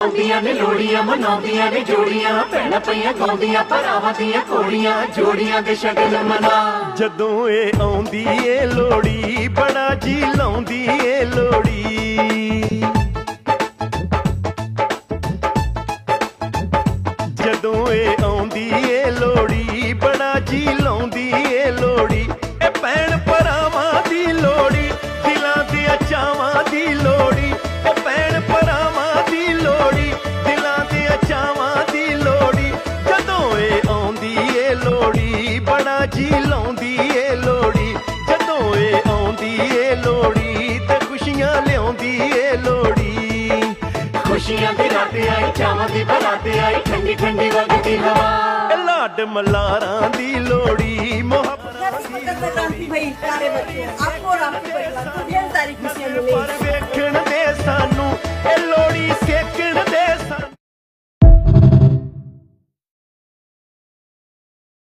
ਆਉਂਦੀਆਂ ਨੇ ਲੋੜੀਆਂ ਮਨਾਉਂਦੀਆਂ ਨੇ ਜੋੜੀਆਂ ਭੈਣਾਂ ਪਈਆਂ ਗਾਉਂਦੀਆਂ ਭਰਾਵਾਂ ਦੀਆਂ ਘੋੜੀਆਂ ਜੋੜੀਆਂ ਦੇ ਸ਼ਗਨ ਮਨਾ ਜਦੋਂ ਇਹ ਆਉਂਦੀ ਏ ਲੋੜੀ ਬੜਾ ਜੀ ਲਾਉਂਦੀ ਏ ਲੋੜੀ ਜਦੋਂ ਇਹ ਆਉਂਦੀ ਏ ਲੋੜੀ ਬੜਾ ਜੀ ਲਾਉਂਦੀ ਏ ਲੋੜੀ ਇਹ ਭੈਣ ਭਰਾਵਾਂ ਦੀ ਲੋੜੀ ਦਿਲਾਂ ਦੇ ਚਾਵਾਂ ਦੀ ਲੋੜੀ ਇਹ ਭੈਣ ਭਰਾਵਾਂ ਦੀ ਲੋੜੀ ਦਿਲਾਂ ਦੇ ਚਾਵਾਂ ਦੀ ਲੋੜੀ ਜਦੋਂ ਇਹ ਆਉਂਦੀ ਏ ਲੋੜੀ ਬੜਾ ਜੀ ਲਾਉਂਦੀ ਏ ਲੋੜੀ ਜਦੋਂ ਇਹ ਆਉਂਦੀ ਏ ਲੋੜੀ ਤੇ ਖੁਸ਼ੀਆਂ ਲਿਆਉਂਦੀ ਏ ਲੋੜੀ ਖੁਸ਼ੀਆਂ ਦੀ ਰਾਤ ਆਈ ਚਾਵਾਂ ਦੀ ਬਰਾਤ ਆਈ ਠੰਡੀ ਠੰਡੀ ਵਗਦੀ ਹਵਾ ਇਹ ਲਾਡ ਮਲਾਰਾਂ ਦੀ ਲੋੜੀ ਮੁਹੱਬਤ आपको और आपके परिवार को ढेर सारी खुशियाँ मिलेंगी। ਪਰ ਵੇਖਣ ਦੇ ਸਾਨੂੰ ਇਹ ਲੋੜੀ